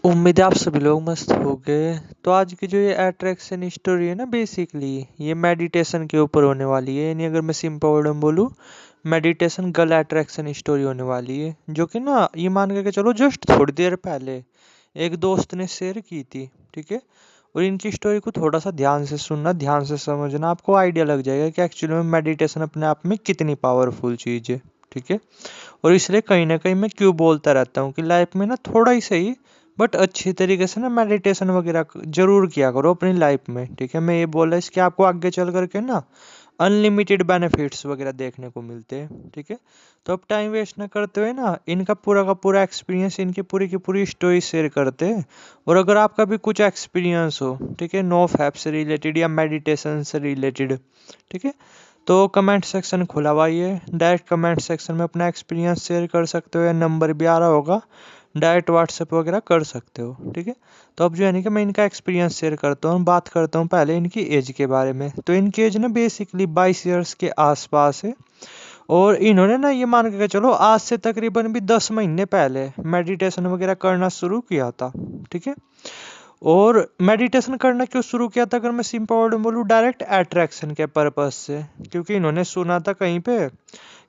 उम्मीद है आप सभी लोग मस्त हो गए। तो आज की जो ये अट्रैक्शन स्टोरी है ना, बेसिकली ये मेडिटेशन के ऊपर होने वाली है। यानी अगर मैं सिंपल वर्ड में बोलूँ, मेडिटेशन गर्ल अट्रैक्शन स्टोरी होने वाली है, जो कि ना ये मान के चलो जस्ट थोड़ी देर पहले एक दोस्त ने शेयर की थी। ठीक है। और इनकी स्टोरी को थोड़ा सा ध्यान से सुनना, ध्यान से समझना, आपको आइडिया लग जाएगा कि एक्चुअली में मेडिटेशन अपने आप में कितनी पावरफुल चीज़ है। ठीक है। और इसलिए कहीं ना कहीं मैं क्यों बोलता रहता हूँ कि लाइफ में ना थोड़ा ही सही बट अच्छी तरीके से ना मेडिटेशन वगैरह जरूर किया करो अपनी लाइफ में। ठीक है। मैं ये बोल रहा इसके आपको आगे चल करके ना अनलिमिटेड बेनिफिट्स वगैरह देखने को मिलते हैं। ठीक है। तो अब टाइम वेस्ट ना करते हुए ना इनका पूरा का पूरा एक्सपीरियंस, इनकी पूरी की पूरी स्टोरी शेयर करते हैं। और अगर आपका भी कुछ एक्सपीरियंस हो, ठीक है, नो फैप से रिलेटेड या मेडिटेशन से रिलेटेड, ठीक है, तो कमेंट सेक्शन खुला हुआ ही है। डायरेक्ट कमेंट सेक्शन में अपना एक्सपीरियंस शेयर कर सकते हो, या नंबर भी आ रहा होगा, डायरेक्ट व्हाट्सएप वगैरह कर सकते हो। ठीक है। तो अब जो है ना कि मैं इनका एक्सपीरियंस शेयर करता हूँ, बात करता हूँ पहले इनकी एज के बारे में। तो इनकी एज ना बेसिकली 22 ईयर्स के आसपास है। और इन्होंने ना ये मान के चलो आज से तकरीबन भी 10 महीने पहले मेडिटेशन वगैरह करना शुरू किया था। ठीक है। और मेडिटेशन करना क्यों शुरू किया था, अगर मैं सिंपल वर्ड में बोलूँ, डायरेक्ट अट्रैक्शन के पर्पज से। क्योंकि इन्होंने सुना था कहीं पे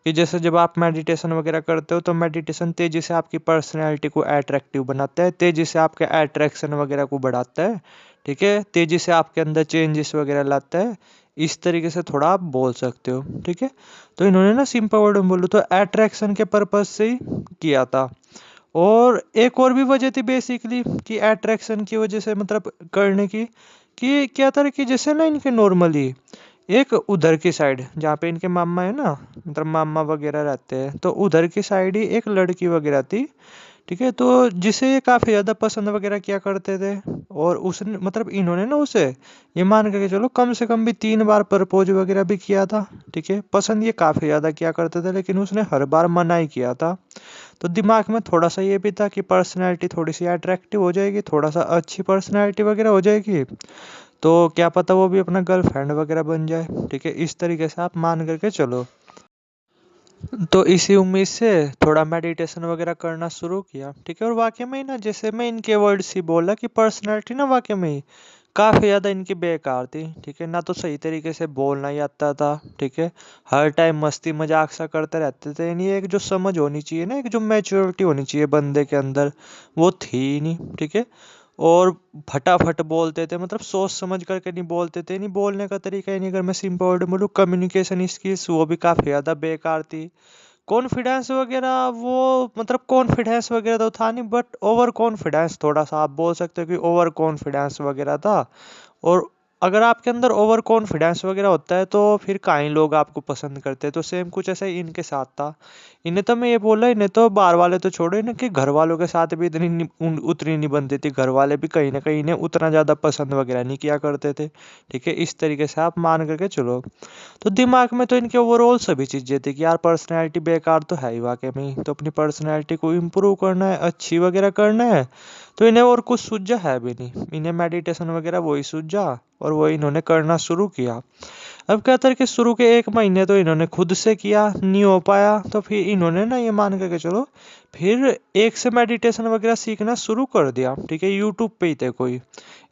कि जैसे जब आप मेडिटेशन वगैरह करते हो तो मेडिटेशन तेजी से आपकी पर्सनैलिटी को अट्रैक्टिव बनाता है, तेजी से आपके अट्रैक्शन वगैरह को बढ़ाता है। ठीक है। तेजी से आपके अंदर चेंजेस वगैरह लाता है। इस तरीके से थोड़ा आप बोल सकते हो। ठीक है। तो इन्होंने ना सिंपल वर्ड में बोलूँ तो अट्रैक्शन के पर्पज से ही किया था। और एक और भी वजह थी बेसिकली कि अट्रैक्शन की वजह से मतलब करने की, कि क्या था कि जैसे ना इनके नॉर्मली एक उधर की साइड जहाँ पे इनके मामा है ना, मतलब मामा वगैरह रहते हैं, तो उधर की साइड ही एक लड़की वगैरह थी। ठीक है। तो जिसे ये काफ़ी ज़्यादा पसंद वगैरह किया करते थे। और उसने मतलब इन्होंने ना उसे ये मान के चलो कम से कम भी 3 बार प्रपोज वगैरह भी किया था। ठीक है। पसंद ये काफ़ी ज़्यादा किया करते थे, लेकिन उसने हर बार मना ही किया था। तो दिमाग में थोड़ा सा ये भी था कि पर्सनैलिटी थोड़ी सी अट्रैक्टिव हो जाएगी, थोड़ा सा अच्छी पर्सनैलिटी वगैरह हो जाएगी, तो क्या पता वो भी अपना गर्लफ्रेंड वगैरह बन जाए। ठीक है। इस तरीके से आप मान करके चलो। तो इसी उम्मीद से थोड़ा मेडिटेशन वगैरह करना शुरू किया। ठीक है। और वाकई में ही ना, जैसे मैं इनके वर्ड्स ही बोला कि पर्सनैलिटी ना वाकई में ही काफ़ी ज़्यादा इनकी बेकार थी। ठीक है। ना तो सही तरीके से बोलना ही आता था। ठीक है। हर टाइम मस्ती मजाक सा करते रहते थे। यानी एक जो समझ होनी चाहिए ना, एक जो मैच्योरिटी होनी चाहिए बंदे के अंदर, वो थी ही नहीं। ठीक है। और फटाफट बोलते थे, मतलब सोच समझ करके नहीं बोलते थे। नहीं बोलने का तरीका ही नहीं, अगर मैं सिंपल वर्ड में बोलूँ, कम्युनिकेशन स्किल्स वो भी काफ़ी ज़्यादा बेकार थी। कॉन्फिडेंस वगैरह वो मतलब कॉन्फिडेंस वगैरह तो था नहीं, बट ओवर कॉन्फिडेंस थोड़ा सा आप बोल सकते हो कि ओवर कॉन्फिडेंस वगैरह था। और अगर आपके अंदर ओवर कॉन्फिडेंस वगैरह होता है तो फिर काहीं लोग आपको पसंद करते हैं। तो सेम कुछ ऐसा ही इनके साथ था। इन्हें तो मैं ये बोला, इन्हें तो बाहर वाले तो छोड़ो, इन्हें कि घर वालों के साथ भी उतनी नहीं बनती थी। घर वाले भी कहीं ना कहीं इन्हें उतना ज़्यादा पसंद वगैरह नहीं किया करते थे। ठीक है। इस तरीके से आप मान करके चलो। तो दिमाग में तो इनके ओवरऑल सभी चीज़ें थी कि यार पर्सनैलिटी बेकार तो है ही वाकई में ही, तो अपनी पर्सनैलिटी को इम्प्रूव करना है, अच्छी वगैरह करना है। तो इन्हें और कुछ सूझा है भी नहीं, इन्हें मेडिटेशन वगैरह वही सूझा। और वो इन्होंने करना शुरू किया। अब क्या था कि शुरू के 1 महीने तो इन्होंने खुद से किया, नहीं हो पाया, तो फिर इन्होंने ना ये मान करके चलो फिर एक से मेडिटेशन वगैरह सीखना शुरू कर दिया। ठीक है। यूट्यूब पे ही थे कोई,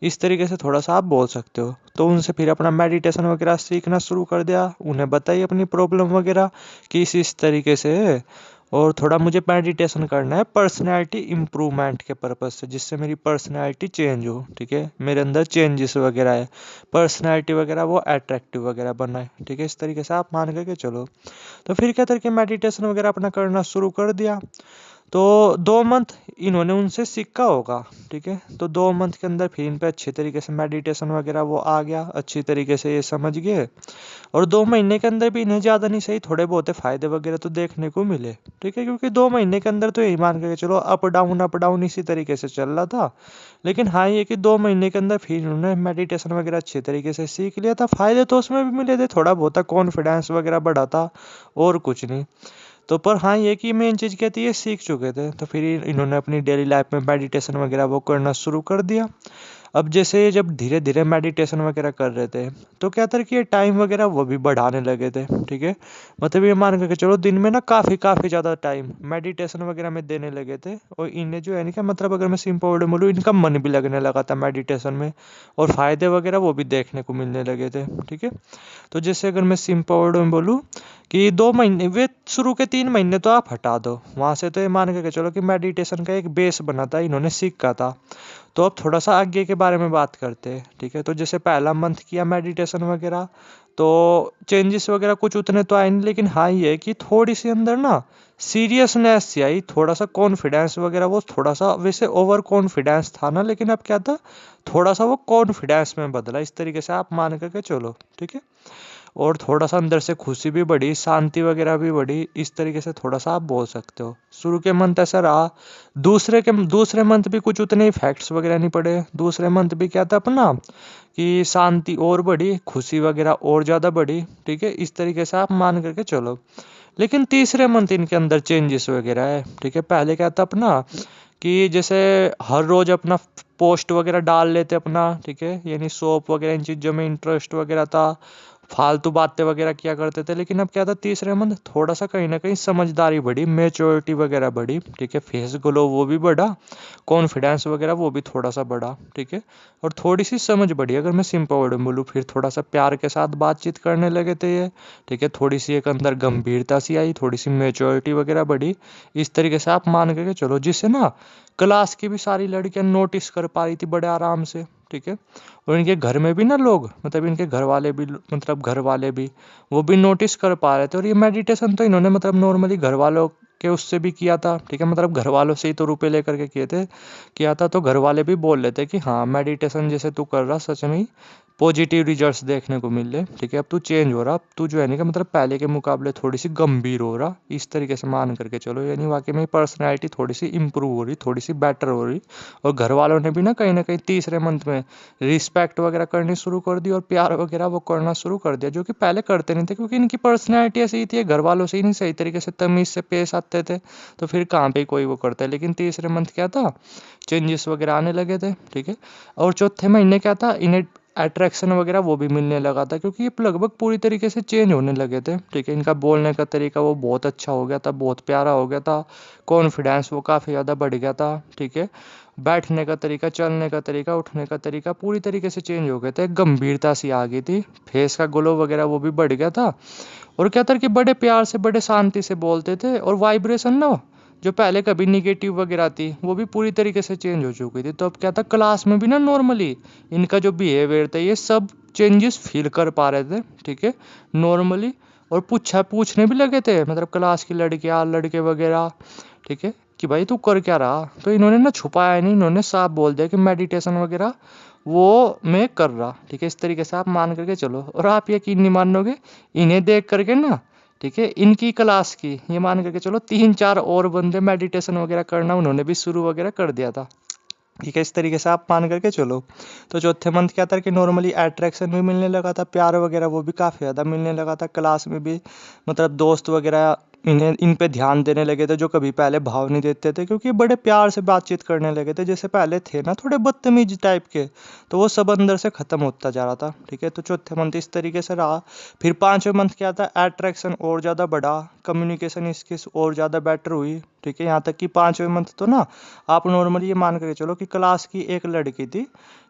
इस तरीके से थोड़ा सा आप बोल सकते हो। तो उनसे फिर अपना मेडिटेशन वगैरह सीखना शुरू कर दिया, उन्हें बताइए अपनी प्रॉब्लम वगैरह कि इस तरीके से है। और थोड़ा मुझे मेडिटेशन करना है पर्सनैलिटी इम्प्रूवमेंट के पर्पज़ से, जिससे मेरी पर्सनैलिटी चेंज हो। ठीक है। मेरे अंदर चेंजेस वगैरह है, पर्सनैलिटी वगैरह वो अट्रैक्टिव वगैरह बनाए। ठीक है। इस तरीके से आप मान करके चलो। तो फिर क्या करके मेडिटेशन वगैरह अपना करना शुरू कर दिया। तो 2 मंथ इन्होंने उनसे सीखा होगा। ठीक है। तो 2 मंथ के अंदर फिर इन पे अच्छे तरीके से मेडिटेशन वगैरह वो आ गया, अच्छी तरीके से ये समझ गए। और 2 महीने के अंदर भी इन्हें ज़्यादा नहीं सही थोड़े बहुत फायदे वगैरह तो देखने को मिले। ठीक है। क्योंकि 2 महीने के अंदर तो यही मान के चलो अप डाउन इसी तरीके से चल रहा था। लेकिन हाँ ये कि 2 महीने के अंदर फिर उन्होंने मेडिटेशन वगैरह अच्छे तरीके से सीख लिया था। फायदे तो उसमें भी मिले थे, थोड़ा बहुत कॉन्फिडेंस वगैरह बढ़ा था, और कुछ नहीं। तो पर हाँ ये कि मेन चीज़ क्या थी, ये सीख चुके थे। तो फिर इन्होंने अपनी डेली लाइफ में मेडिटेशन वगैरह वो करना शुरू कर दिया। अब जैसे जब धीरे धीरे मेडिटेशन वगैरह कर रहे थे, तो क्या था कि ये टाइम वगैरह वो भी बढ़ाने लगे थे, ठीक है। मतलब ये मान के चलो दिन में ना काफ़ी काफ़ी ज़्यादा टाइम मेडिटेशन वगैरह में देने लगे थे, और इन्हें जो है नहीं क्या, मतलब अगर मैं सिंपल वर्ड में बोलूँ, इनका मन भी लगने लगा था मेडिटेशन में, और फायदे वगैरह वो भी देखने को मिलने लगे थे, ठीक है। तो जैसे अगर मैं सिंपल वर्ड में बोलूँ कि 2 महीने, वे शुरू के 3 महीने तो आप हटा दो वहाँ से, तो ये मान के चलो कि मेडिटेशन का एक बेस बना था, इन्होंने सीखा था। तो अब थोड़ा सा आगे के बारे में बात करते हैं, ठीक है। तो जैसे पहला मंथ किया मेडिटेशन वगैरह, तो चेंजेस वगैरह कुछ उतने तो आए नहीं, लेकिन हाँ ये है कि थोड़ी सी अंदर ना सीरियसनेस सी आई, थोड़ा सा कॉन्फिडेंस वगैरह, वो थोड़ा सा वैसे ओवर कॉन्फिडेंस था ना, लेकिन अब क्या था, थोड़ा सा वो कॉन्फिडेंस में बदला, इस तरीके से आप मान करके चलो, ठीक है। और थोड़ा सा अंदर से खुशी भी बढ़ी, शांति वगैरह भी बढ़ी, इस तरीके से थोड़ा सा आप बोल सकते हो। शुरू के मंथ ऐसा रहा, दूसरे मंथ भी कुछ उतने इफेक्ट्स वगैरह नहीं पड़े। दूसरे मंथ भी क्या था अपना कि शांति और बढ़ी, खुशी वगैरह और ज़्यादा बढ़ी, ठीक है। इस तरीके से आप मान करके चलो। लेकिन तीसरे मंथ इनके अंदर चेंजेस वगैरह है, ठीक है। पहले क्या था अपना कि जैसे हर रोज अपना पोस्ट वगैरह डाल लेते अपना, ठीक है, यानी शॉप वगैरह इन चीज़ों में इंटरेस्ट वगैरह था, फालतू बातें वगैरह किया करते थे। लेकिन अब क्या था, तीसरे मंथ थोड़ा सा कहीं ना कहीं समझदारी बढ़ी, मेच्योरिटी वगैरह बढ़ी, ठीक है। फेस ग्लो वो भी बढ़ा, कॉन्फिडेंस वगैरह वो भी थोड़ा सा बढ़ा, ठीक है। और थोड़ी सी समझ बढ़ी, अगर मैं सिंपल वर्ड में बोलूँ, फिर थोड़ा सा प्यार के साथ बातचीत करने लगे थे ये, ठीक है। थोड़ी सी एक अंदर गंभीरता सी आई, थोड़ी सी मेच्योरिटी वगैरह बढ़ी, इस तरीके से आप मान करके चलो, जिससे ना क्लास की भी सारी लड़कियां नोटिस कर पा रही थी बड़े आराम से, ठीक है। और इनके घर में भी ना लोग, मतलब इनके घर वाले भी, मतलब घर वाले भी वो भी नोटिस कर पा रहे थे। और ये मेडिटेशन तो इन्होंने मतलब नॉर्मली घर वालों के उससे भी किया था, ठीक है। मतलब घर वालों से ही तो रुपए लेकर के किया था, तो घर वाले भी बोल रहे थे कि हाँ मेडिटेशन जैसे तू कर रहा, सच में ही पॉजिटिव रिजल्ट्स देखने को मिल रहे, ठीक है। अब तू चेंज हो रहा, अब तू जो है नहीं कि मतलब पहले के मुकाबले थोड़ी सी गंभीर हो रहा, इस तरीके से मान करके चलो, यानी वाकई में पर्सनैलिटी थोड़ी सी इंप्रूव हो रही, थोड़ी सी बेटर हो रही। और घर वालों ने भी ना कहीं तीसरे मंथ में रिस्पेक्ट वगैरह करनी शुरू कर दी, और प्यार वगैरह वो करना शुरू कर दिया, जो कि पहले करते नहीं थे, क्योंकि इनकी पर्सनैलिटी ऐसी ही थी, घर वालों से ही नहीं सही तरीके से तमीज़ से पेश आते थे, तो फिर कहाँ पे कोई वो करता है। लेकिन तीसरे मंथ क्या था, चेंजेस वगैरह आने लगे थे, ठीक है। और चौथे महीने क्या था, इन्हें अट्रैक्शन वगैरह वो भी मिलने लगा था, क्योंकि ये लगभग पूरी तरीके से चेंज होने लगे थे, ठीक है। इनका बोलने का तरीका वो बहुत अच्छा हो गया था, बहुत प्यारा हो गया था, कॉन्फिडेंस वो काफ़ी ज़्यादा बढ़ गया था, ठीक है। बैठने का तरीका, चलने का तरीका, उठने का तरीका पूरी तरीके से चेंज हो गए थे, गंभीरता सी आ गई थी, फेस का ग्लो वगैरह वो भी बढ़ गया था। और क्या था कि बड़े प्यार से, बड़े शांति से बोलते थे, और वाइब्रेशन ना जो पहले कभी निगेटिव वगैरह थी वो भी पूरी तरीके से चेंज हो चुकी थी। तो अब क्या था, क्लास में भी ना नॉर्मली इनका जो बिहेवियर था, ये सब चेंजेस फील कर पा रहे थे, ठीक है, नॉर्मली। और पूछने भी लगे थे, मतलब क्लास की लड़कियां लड़के वगैरह, ठीक है, कि भाई तू कर क्या रहा। तो इन्होंने ना छुपाया नहीं, इन्होंने साफ बोल दिया कि मेडिटेशन वगैरह वो मैं कर रहा, ठीक है। इस तरीके से आप मान करके चलो, और आप यकीन नहीं मानोगे, इन्हें देख करके ना, ठीक है, इनकी क्लास की ये मान करके चलो 3-4 और बंदे मेडिटेशन वगैरह करना उन्होंने भी शुरू वगैरह कर दिया था, ठीक है। इस तरीके से आप मान करके चलो। तो चौथे मंथ क्या था कि नॉर्मली अट्रैक्शन भी मिलने लगा था, प्यार वगैरह वो भी काफ़ी ज़्यादा मिलने लगा था क्लास में भी। मतलब दोस्त वगैरह इन्हें इन पे ध्यान देने लगे थे, जो कभी पहले भाव नहीं देते थे, क्योंकि बड़े प्यार से बातचीत करने लगे थे। जैसे पहले थे ना थोड़े बदतमीज टाइप के, तो वो सब अंदर से ख़त्म होता जा रहा था, ठीक है। तो चौथे मंथ इस तरीके से रहा। फिर पाँचवें मंथ क्या था, अट्रैक्शन और ज़्यादा बढ़ा, कम्युनिकेशन स्किल्स और ज़्यादा बेटर हुई, ठीक है। यहाँ तक कि पाँचवें मंथ तो ना आप नॉर्मली ये मान करके चलो कि क्लास की एक लड़की थी,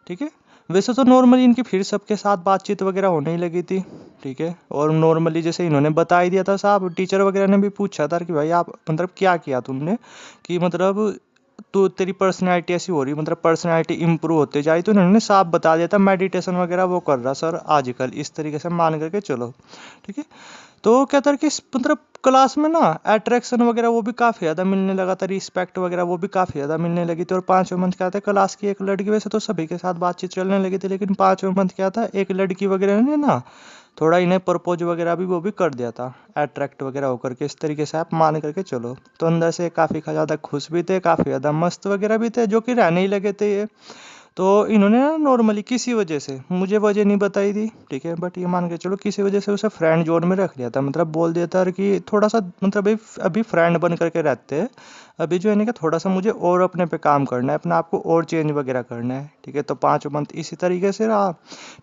ठीक है। वैसे तो नॉर्मली इनकी फिर सबके साथ बातचीत वगैरह होने ही लगी थी, ठीक है। और नॉर्मली जैसे इन्होंने बता ही दिया था, साहब टीचर वगैरह ने भी पूछा था कि भाई आप मतलब क्या किया तुमने, कि मतलब तो तेरी पर्सनैलिटी ऐसी हो रही, मतलब पर्सनैलिटी इंप्रूव होते जाए, तो इन्होंने साफ बता दिया था मेडिटेशन वगैरह वो कर रहा सर आजकल, इस तरीके से मान करके चलो, ठीक है। तो क्या था कि मतलब क्लास में ना अट्रैक्शन वगैरह वो भी काफ़ी ज़्यादा मिलने लगा था, रिस्पेक्ट वगैरह वो भी काफ़ी ज़्यादा मिलने लगी थी। और पाँचवें मंथ क्या था, क्लास की एक लड़की, वैसे तो सभी के साथ बातचीत चलने लगी थी, लेकिन पाँचवें मंथ क्या था, एक लड़की वगैरह ने ना थोड़ा इन्हें प्रपोज वगैरह भी वो भी कर दिया था, अट्रैक्ट वगैरह होकर के, इस तरीके से आप मान करके चलो। तो अंदर से काफ़ी ज़्यादा खुश भी थे, काफ़ी ज़्यादा मस्त वगैरह भी थे, जो कि रहने ही लगे थे ये। तो इन्होंने ना नॉर्मली किसी वजह से, मुझे वजह नहीं बताई थी, ठीक है, बट ये मान के चलो किसी वजह से उसे फ्रेंड जोन में रख लिया था, मतलब बोल दिया था कि थोड़ा सा, मतलब अभी फ्रेंड बन करके रहते हैं, अभी जो है ना कि थोड़ा सा मुझे और अपने पे काम करना है, अपना आपको और चेंज वगैरह करना है, ठीक है। तो 5 मंथ इसी तरीके से रहा,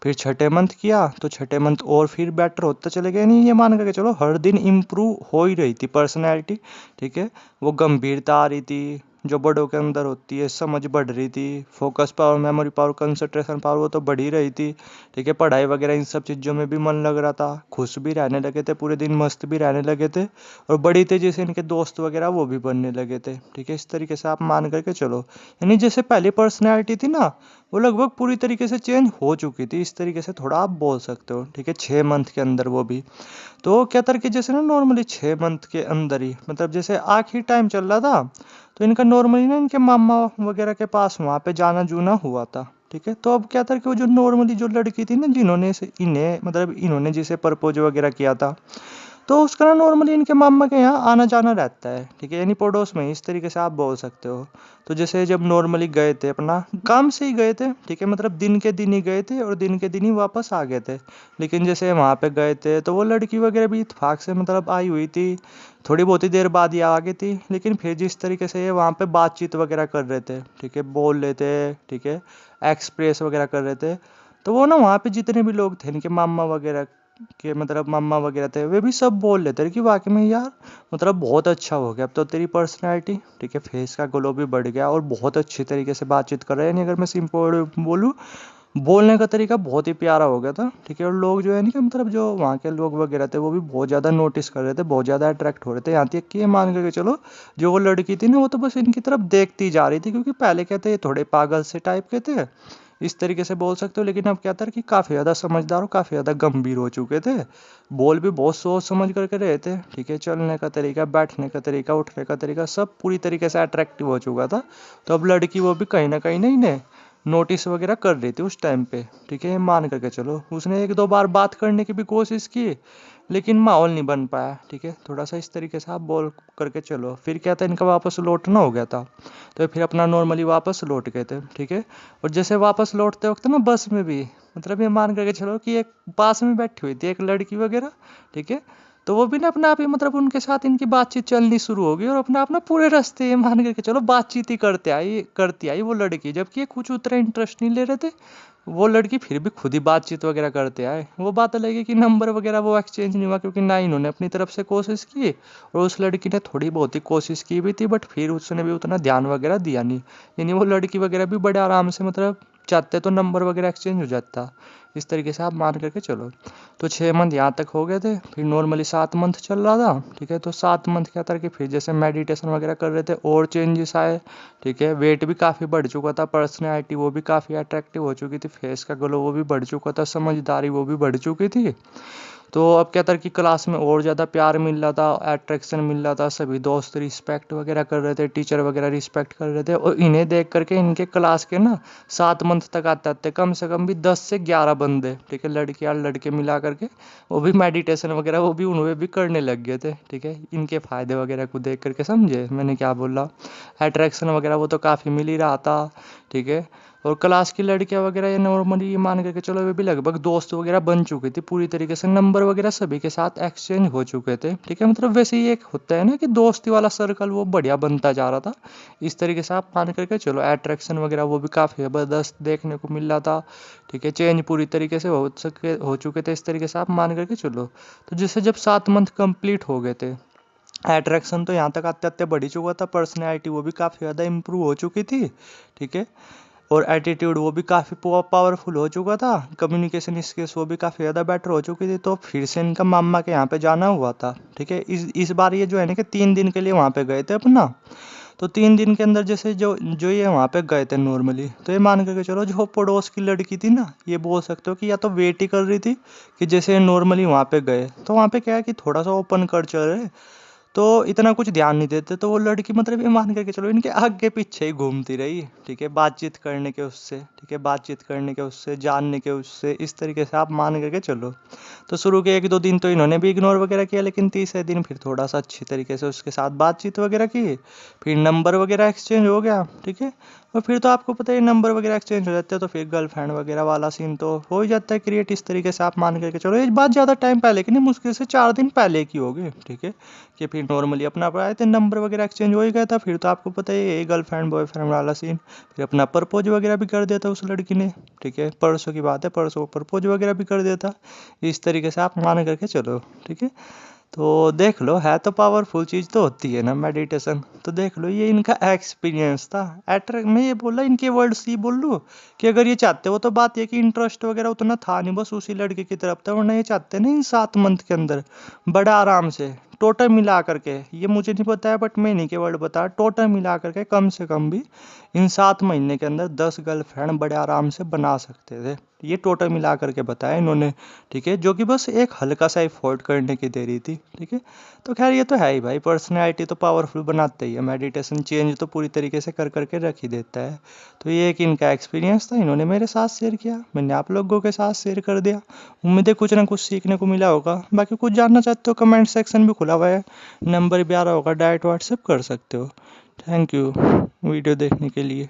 फिर छठे मंथ किया तो छठे मंथ और फिर बेटर होता चले गया, नहीं ये मान करके चलो हर दिन इम्प्रूव हो ही रही थी पर्सनैलिटी, ठीक है। वो गंभीरता आ रही थी जो बड़ों के अंदर होती है, समझ बढ़ रही थी, focus power, memory power, concentration power वो तो बढ़ ही रही थी, ठीक है। पढ़ाई वगैरह इन सब चीज़ों में भी मन लग रहा था, खुश भी रहने लगे थे, पूरे दिन मस्त भी रहने लगे थे, और बड़ी तेजी से इनके दोस्त वगैरह वो भी बनने लगे थे, ठीक है। इस तरीके से आप मान करके चलो, यानी जैसे पहली पर्सनैलिटी थी ना, वो लगभग पूरी तरीके से चेंज हो चुकी थी, इस तरीके से थोड़ा आप बोल सकते हो, ठीक है। 6 मंथ के अंदर वो भी, तो क्या था कि जैसे ना नॉर्मली 6 मंथ के अंदर ही, मतलब जैसे आखिरी टाइम चल रहा था, तो इनका नॉर्मली ना इनके मामा वगैरह के पास वहाँ पे जाना जूना हुआ था, ठीक है। तो अब क्या था कि वो जो नॉर्मली जो लड़की थी ना, जिन्होंने इन्हें, मतलब इन्होंने जिसे प्रपोज वगैरह किया था, तो उसका ना नॉर्मली इनके मामा के यहाँ आना जाना रहता है, ठीक है, यानी पड़ोस में ही, इस तरीके से आप बोल सकते हो। तो जैसे जब नॉर्मली गए थे, अपना काम से ही गए थे, ठीक है, मतलब दिन के दिन ही गए थे और दिन के दिन ही वापस आ गए थे, लेकिन जैसे वहाँ पे गए थे तो वो लड़की वगैरह भी इत्तेफाक से मतलब आई हुई थी, थोड़ी बहुत ही देर बाद ही आ गई थी, लेकिन फिर जिस तरीके से ये वहाँ पे बातचीत वगैरह कर रहे थे, ठीक है, बोल रहे थे, ठीक है, एक्सप्रेस वगैरह कर रहे थे, तो वो ना वहाँ पे जितने भी लोग थे, इनके मामा वगैरह के, मतलब मम्मा वगैरह थे, वे भी सब बोल लेते थे कि वाकई में यार, मतलब बहुत अच्छा हो गया अब तो तेरी पर्सनैलिटी, ठीक है, फेस का ग्लो भी बढ़ गया और बहुत अच्छी तरीके से बातचीत कर रहे हैं, नहीं अगर मैं सिंपल बोलूँ, बोलने का तरीका बहुत ही प्यारा हो गया था, ठीक है। और लोग जो है नहीं कि मतलब जो वहाँ के लोग वगैरह थे वो भी बहुत ज़्यादा नोटिस कर रहे थे, बहुत ज़्यादा अट्रैक्ट हो रहे थे, यहाँ तक कि ये मान करके चलो जो वो लड़की थी ना, वो तो बस इनकी तरफ देखती जा रही थी, क्योंकि पहले कहते ये थोड़े पागल से टाइप के थे, इस तरीके से बोल सकते हो, लेकिन अब क्या था कि काफ़ी ज़्यादा समझदार और काफ़ी ज़्यादा गंभीर हो चुके थे, बोल भी बहुत सोच समझ करके रहे थे, ठीक है, चलने का तरीका, बैठने का तरीका, उठने का तरीका, सब पूरी तरीके से अट्रैक्टिव हो चुका था। तो अब लड़की वो भी कहीं ना कहीं नहीं ने नोटिस वगैरह कर रही थी उस टाइम पे, ठीक है, मान करके चलो उसने एक दो बार बात करने की भी कोशिश की, लेकिन माहौल नहीं बन पाया, ठीक है, थोड़ा सा इस तरीके से आप बोल करके चलो। फिर क्या था, इनका वापस लौटना हो गया था, तो फिर अपना नॉर्मली वापस लौट गए थे, ठीक है। और जैसे वापस लौटते वक्त ना बस में भी, मतलब ये मान करके चलो कि एक पास में बैठी हुई थी एक लड़की वगैरह, ठीक है, तो वो भी ना अपने आप ही, मतलब उनके साथ इनकी बातचीत चलनी शुरू हो गई, और अपने आप ना पूरे रास्ते ये मान करके चलो बातचीत ही करती आई वो लड़की, जबकि ये कुछ उतना इंटरेस्ट नहीं ले रहे थे, वो लड़की फिर भी खुद ही बातचीत वगैरह करते आए। वो बात अलग है कि नंबर वगैरह वो एक्सचेंज नहीं हुआ, क्योंकि ना इन्होंने अपनी तरफ से कोशिश की और उस लड़की ने थोड़ी बहुत ही कोशिश की भी थी, बट फिर उसने भी उतना ध्यान वगैरह दिया नहीं, यानी वो लड़की वगैरह भी बड़े आराम से, मतलब चाहते तो नंबर वगैरह एक्सचेंज हो जाता, इस तरीके से आप मान करके चलो। तो 6 मंथ यहाँ तक हो गए थे, फिर नॉर्मली 7 मंथ चल रहा था, ठीक है। तो 7 मंथ क्या था कि फिर जैसे मेडिटेशन वगैरह कर रहे थे और चेंजेस आए, ठीक है, वेट भी काफ़ी बढ़ चुका था, पर्सनैलिटी वो भी काफ़ी अट्रैक्टिव हो चुकी थी, फेस का ग्लो वो भी बढ़ चुका था, समझदारी वो भी बढ़ चुकी थी। तो अब क्या था कि क्लास में और ज़्यादा प्यार मिल रहा था, अट्रैक्शन मिल रहा था, सभी दोस्त रिस्पेक्ट वगैरह कर रहे थे, टीचर वगैरह रिस्पेक्ट कर रहे थे, और इन्हें देख करके इनके क्लास के ना 7 मंथ तक आते आते कम से कम भी 10 से 11 बंदे, ठीक है, लड़कियाँ लड़के मिला करके, वो भी मेडिटेशन वगैरह वो भी उनमें भी करने लग गए थे, ठीक है, इनके फ़ायदे वगैरह को देख करके, समझे मैंने क्या बोला, अट्रैक्शन वगैरह वो तो काफ़ी मिल ही रहा था, ठीक है। और क्लास की लड़कियां वगैरह ये नॉर्मली ये मान करके चलो वे भी लगभग दोस्त वगैरह बन चुकी थी पूरी तरीके से, नंबर वगैरह सभी के साथ एक्सचेंज हो चुके थे, ठीक है, मतलब वैसे ही एक होता है ना कि दोस्ती वाला सर्कल वो बढ़िया बनता जा रहा था, इस तरीके से आप मान करके चलो। अट्रैक्शन वगैरह वो भी काफ़ी ज़बरदस्त देखने को मिल रहा था, ठीक है, चेंज पूरी तरीके से हो चुके थे, इस तरीके से आप मान करके चलो। तो जैसे जब 7 मंथ कंप्लीट हो गए थे, अट्रैक्शन तो यहाँ तक आते आते बढ़ ही चुका था, पर्सनैलिटी वो भी काफ़ी ज़्यादा इंप्रूव हो चुकी थी, ठीक है, और एटीट्यूड वो भी काफ़ी पावरफुल हो चुका था, कम्युनिकेशन स्किल्स वो भी काफ़ी ज़्यादा बेटर हो चुकी थी। तो फिर से इनका मामा के यहाँ पे जाना हुआ था, ठीक है, इस बार ये जो है ना कि 3 दिन के लिए वहाँ पे गए थे अपना। तो 3 दिन के अंदर जैसे जो जो ये वहाँ पे गए थे नॉर्मली, तो ये मान करके चलो जो पड़ोस की लड़की थी ना, ये बोल सकते हो कि या तो वेट ही कर रही थी कि जैसे नॉर्मली वहाँ पे गए, तो वहाँ पे क्या है कि थोड़ा सा ओपन कर चल रहे, तो इतना कुछ ध्यान नहीं देते, तो वो लड़की मतलब ये मान करके चलो इनके आगे पीछे ही घूमती रही, ठीक है, बातचीत करने के उससे, ठीक है, बातचीत करने के उससे, जानने के उससे, इस तरीके से आप मान करके चलो। तो शुरू के 1-2 दिन तो इन्होंने भी इग्नोर वगैरह किया, लेकिन तीसरे दिन फिर थोड़ा सा अच्छी तरीके से उसके साथ बातचीत वगैरह की, फिर नंबर वगैरह एक्सचेंज हो गया, ठीक है। और फिर तो आपको पता है नंबर वगैरह एक्सचेंज हो जाते हैं, तो फिर गर्लफ्रेंड वगैरह वाला सीन तो हो ही जाता है क्रिएट। इस तरीके से आप मान करके चलो, ये बात ज़्यादा टाइम पहले की नहीं, मुश्किल से 4 दिन पहले की होगी, ठीक है। कि फिर नॉर्मली अपना आए थे, नंबर वगैरह एक्सचेंज हो ही गया था, फिर तो आपको पता है यही गर्लफ्रेंड बॉयफ्रेंड वाला सीन। फिर अपना प्रपोज वगैरह भी कर देता उस लड़की ने, ठीक है, परसों की बात है, परसों प्रपोज वगैरह भी कर देता। इस तरीके से आप मान करके चलो, ठीक है। तो देख लो, है तो पावरफुल चीज़ तो होती है ना मेडिटेशन। तो देख लो, ये इनका एक्सपीरियंस था। अट्रैक्ट मैं ये बोला, इनके वर्ड्स ही बोल लूँ कि अगर ये चाहते हो, तो बात ये कि इंटरेस्ट वगैरह उतना था नहीं, बस उसी लड़के की तरफ था, वरना ये चाहते ना इन 7 मंथ के अंदर बड़ा आराम से टोटल मिला करके, ये मुझे नहीं पता है बट मैं नहीं के वर्ड बता, टोटल मिला करके कम से कम भी इन 7 महीने के अंदर 10 गर्लफ्रेंड बड़े आराम से बना सकते थे। ये टोटल मिला करके बताया इन्होंने, ठीक है, जो कि बस एक हल्का सा एफर्ट करने की दे रही थी, ठीक है। तो खैर ये तो है ही भाई, पर्सनैलिटी तो पावरफुल बनाते ही है मेडिटेशन, चेंज तो पूरी तरीके से कर करके रख ही देता है। तो ये एक इनका एक्सपीरियंस था, इन्होंने मेरे साथ शेयर किया, मैंने आप लोगों के साथ शेयर कर दिया। उम्मीद है कुछ ना कुछ सीखने को मिला होगा। बाकी कुछ जानना चाहते हो, कमेंट सेक्शन भी खुला हुआ है, नंबर भी आ रहा होगा, डायरेक्ट व्हाट्सएप कर सकते हो। थैंक यू वीडियो देखने के लिए।